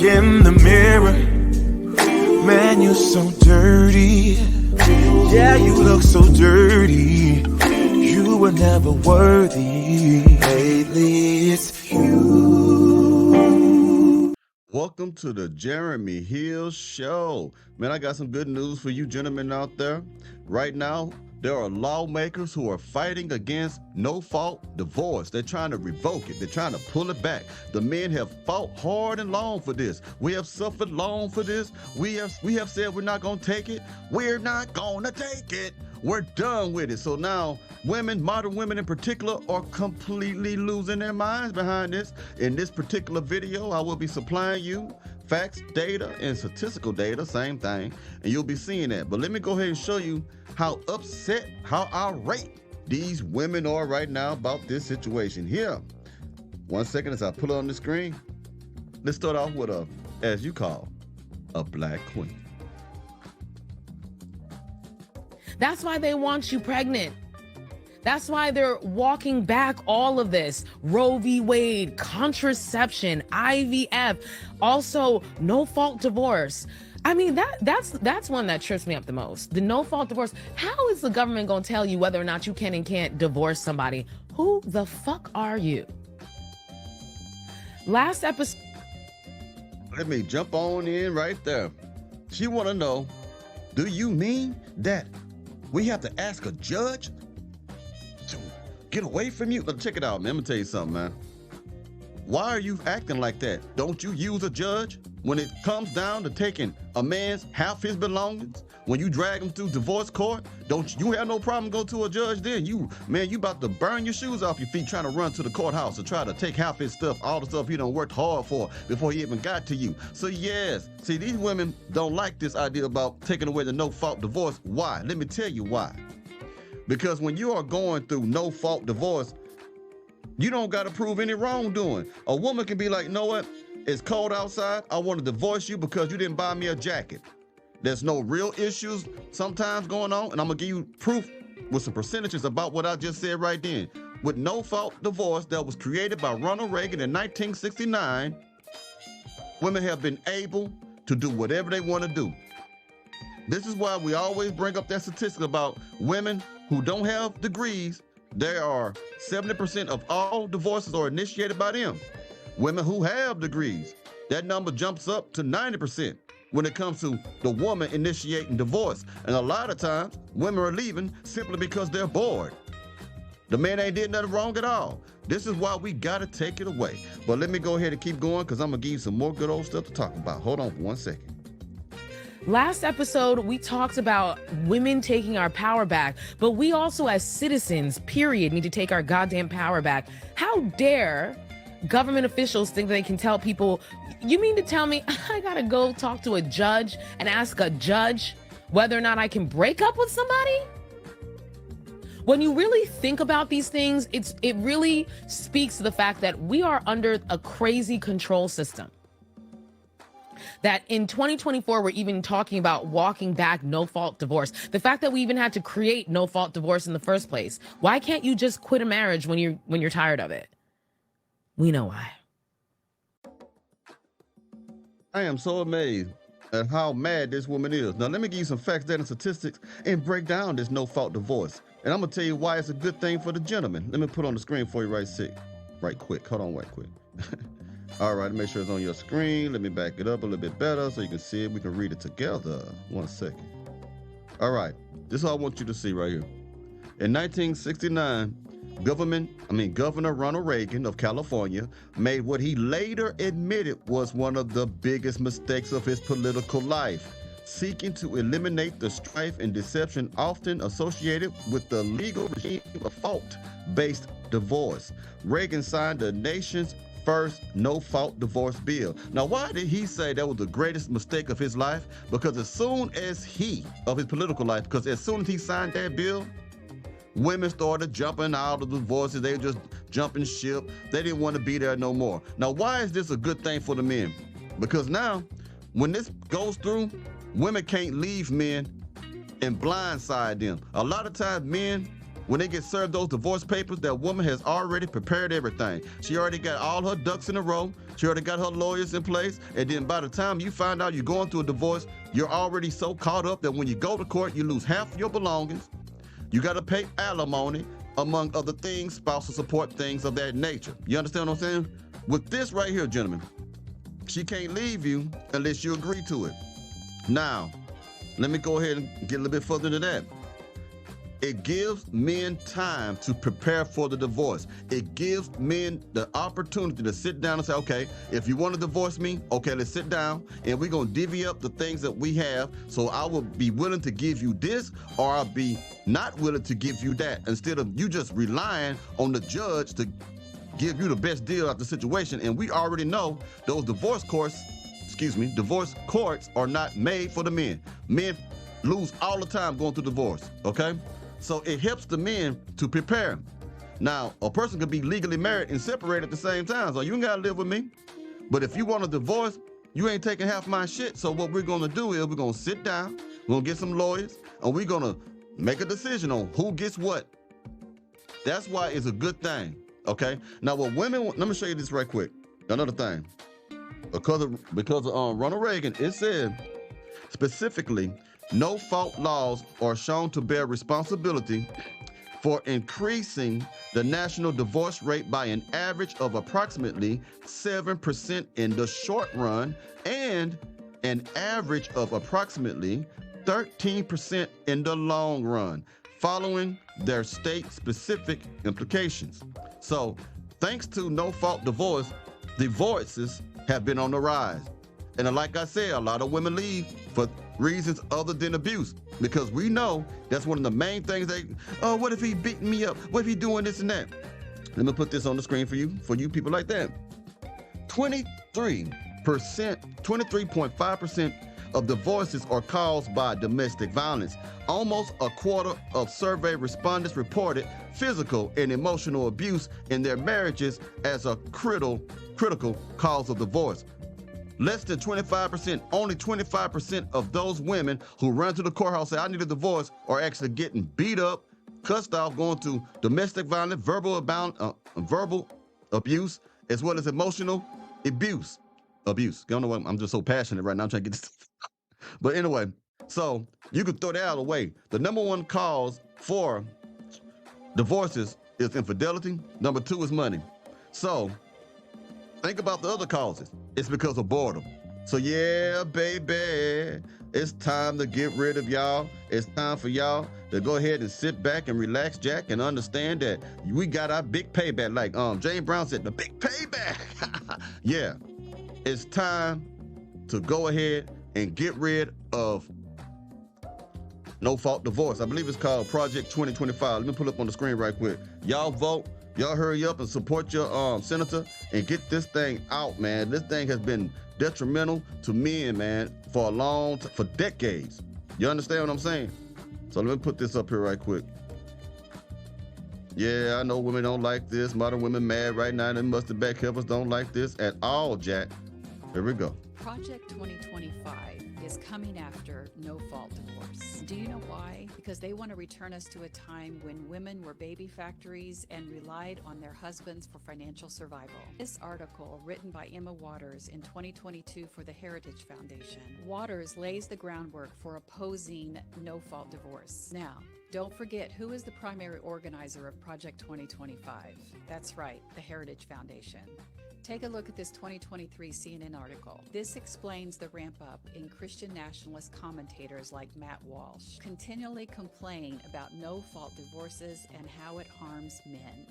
look in the mirror, man, you're so dirty. Yeah, you look so dirty. You were never worthy. Lately, it's you. Welcome to the Jeremy Hill Show. Man, I got some good news for you gentlemen out there. Right now, there are lawmakers who are fighting against no-fault divorce. They're trying to revoke it. They're trying to pull it back. The men have fought hard and long for this. We have suffered long for this. We have said we're not going to take it. We're not going to take it. We're done with it. So now women, modern women in particular, are completely losing their minds behind this. In this particular video, I will be supplying you facts, data, and statistical data, same thing, and you'll be seeing that. But let me go ahead and show you how upset, how irate these women are right now about this situation here. 1 second as I pull it on the screen. Let's start off with a, as you call, a black queen. That's why they want you pregnant. That's why they're walking back all of this. Roe v. Wade, contraception, IVF, also no-fault divorce. I mean, that's one that trips me up the most. The no-fault divorce. How is the government going to tell you whether or not you can and can't divorce somebody? Who the fuck are you? Last episode. Let me jump on in right there. She want to know, do you mean that we have to ask a judge to get away from you? But check it out, man. Let me tell you something, man. Why are you acting like that? Don't you use a judge when it comes down to taking a man's half his belongings? When you drag him through divorce court, don't you have no problem go to a judge then? You about to burn your shoes off your feet trying to run to the courthouse to try to take half his stuff, all the stuff he done worked hard for before he even got to you. So yes, see, these women don't like this idea about taking away the no-fault divorce. Why? Let me tell you why. Because when you are going through no-fault divorce, you don't got to prove any wrongdoing. A woman can be like, you know what? It's cold outside. I want to divorce you because you didn't buy me a jacket. There's no real issues sometimes going on, and I'm going to give you proof with some percentages about what I just said right then. With no-fault divorce that was created by Ronald Reagan in 1969, women have been able to do whatever they want to do. This is why we always bring up that statistic about women who don't have degrees. There are 70% of all divorces are initiated by them. Women who have degrees, that number jumps up to 90% when it comes to the woman initiating divorce. And a lot of times, women are leaving simply because they're bored. The man ain't did nothing wrong at all. This is why we gotta take it away. But let me go ahead and keep going because I'm gonna give you some more good old stuff to talk about. Hold on for 1 second. Last episode, we talked about women taking our power back, but we also as citizens, period, need to take our goddamn power back. How dare government officials think they can tell people, you mean to tell me I gotta go talk to a judge and ask a judge whether or not I can break up with somebody? When you really think about these things, it really speaks to the fact that we are under a crazy control system. That in 2024, we're even talking about walking back no-fault divorce. The fact that we even had to create no-fault divorce in the first place. Why can't you just quit a marriage when you're tired of it? We know why. I am so amazed at how mad this woman is. Now, let me give you some facts, data, and statistics and break down this no-fault divorce. And I'm going to tell you why it's a good thing for the gentleman. Let me put on the screen for you right quick. Hold on right quick. All right, make sure it's on your screen. Let me back it up a little bit better so you can see it. We can read it together. 1 second. All right, this is what I want you to see right here. In 1969, Governor Ronald Reagan of California made what he later admitted was one of the biggest mistakes of his political life, seeking to eliminate the strife and deception often associated with the legal regime of fault-based divorce. Reagan signed the nation's first no-fault divorce bill. Now, why did he say that was the greatest mistake of his life? Because as soon as he signed that bill, women started jumping out of the divorces. They were just jumping ship. They didn't want to be there no more. Now, why is this a good thing for the men? Because now, when this goes through, women can't leave men and blindside them. A lot of times men when they get served those divorce papers, that woman has already prepared everything. She already got all her ducks in a row. She already got her lawyers in place. And then by the time you find out you're going through a divorce, you're already so caught up that when you go to court, you lose half of your belongings. You got to pay alimony, among other things, spousal support, things of that nature. You understand what I'm saying? With this right here, gentlemen, she can't leave you unless you agree to it. Now, let me go ahead and get a little bit further into that. It gives men time to prepare for the divorce. It gives men the opportunity to sit down and say, okay, if you want to divorce me, okay, let's sit down and we're going to divvy up the things that we have. So I will be willing to give you this, or I'll be not willing to give you that, instead of you just relying on the judge to give you the best deal out of the situation. And we already know those divorce courts are not made for the men. Men lose all the time going through divorce, okay? So it helps the men to prepare. Now, a person could be legally married and separated at the same time, so you ain't gotta live with me. But if you want a divorce, you ain't taking half my shit. So what we're gonna do is we're gonna sit down, we're gonna get some lawyers, and we're gonna make a decision on who gets what. That's why it's a good thing, okay? Now, what women, let me show you this right quick. Another thing, because of Ronald Reagan, it said specifically, no-fault laws are shown to bear responsibility for increasing the national divorce rate by an average of approximately 7% in the short run and an average of approximately 13% in the long run, following their state-specific implications. So, thanks to no-fault divorce, divorces have been on the rise. And like I said, a lot of women leave for reasons other than abuse, because we know that's one of the main things oh, what if he beating me up? What if he doing this and that? Let me put this on the screen for you people like that. 23.5% of divorces are caused by domestic violence. Almost a quarter of survey respondents reported physical and emotional abuse in their marriages as a critical cause of divorce. Less than 25%, only 25% of those women who run to the courthouse say, I need a divorce, are actually getting beat up, cussed off, going to domestic violence, verbal abuse, as well as emotional abuse. I don't know why I'm just so passionate right now. I'm trying to get this. But anyway, so you can throw that out of the way. The number one cause for divorces is infidelity. Number two is money. So think about the other causes. It's because of boredom. So yeah, baby, it's time to get rid of y'all. It's time for y'all to go ahead and sit back and relax, Jack, and understand that we got our big payback. Like James Brown said, the big payback. Yeah, it's time to go ahead and get rid of no-fault divorce. I believe it's called Project 2025. Let me pull up on the screen right quick. Y'all vote. Y'all hurry up and support your senator and get this thing out, man. This thing has been detrimental to men, man, for decades. You understand what I'm saying? So let me put this up here right quick. Yeah, I know women don't like this. Modern women mad right now. Them mustard back helpers don't like this at all, Jack. Here we go. Project 2025 is coming after no-fault divorce. Do you know why? Because they want to return us to a time when women were baby factories and relied on their husbands for financial survival. This article, written by Emma Waters in 2022 for the Heritage Foundation, Waters lays the groundwork for opposing no-fault divorce. Now, don't forget who is the primary organizer of Project 2025. That's right, the Heritage Foundation. Take a look at this 2023 CNN article. This explains the ramp up in Christian nationalist commentators like Matt Walsh continually complain about no-fault divorces and how it harms men.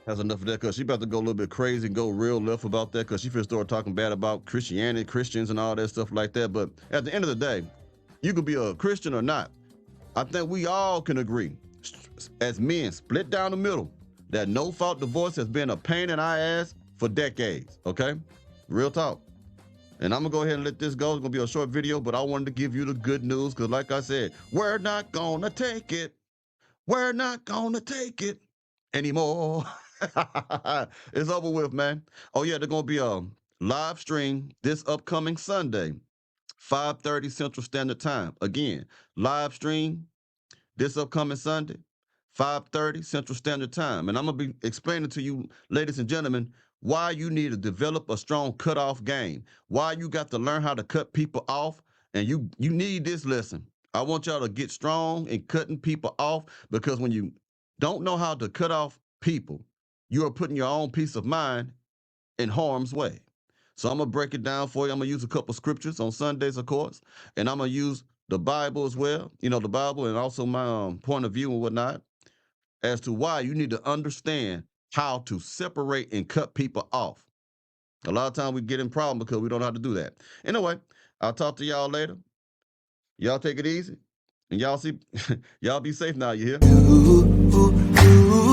That's enough of that, because she about to go a little bit crazy and go real left about that, because she first started talking bad about Christianity, Christians, and all that stuff like that. But at the end of the day, you could be a Christian or not. I think we all can agree, as men, split down the middle, that no-fault divorce has been a pain in our ass for decades, okay? Real talk. And I'm gonna go ahead and let this go. It's gonna be a short video, but I wanted to give you the good news, because like I said, we're not gonna take it. We're not gonna take it anymore. It's over with, man. Oh yeah, there's gonna be a live stream this upcoming Sunday, 5:30 Central Standard Time. Again, live stream this upcoming Sunday, 5:30 Central Standard Time. And I'm going to be explaining to you, ladies and gentlemen, why you need to develop a strong cutoff game, why you got to learn how to cut people off. And you need this lesson. I want y'all to get strong in cutting people off, because when you don't know how to cut off people, you are putting your own peace of mind in harm's way. So I'm going to break it down for you. I'm going to use a couple scriptures on Sundays, of course, and I'm going to use the Bible as well, the Bible, and also my point of view and whatnot, as to why you need to understand how to separate and cut people off. A lot of times we get in problem because we don't know how to do that. Anyway, I'll talk to y'all later. Y'all take it easy, and y'all be safe now, you hear? Ooh, ooh, ooh.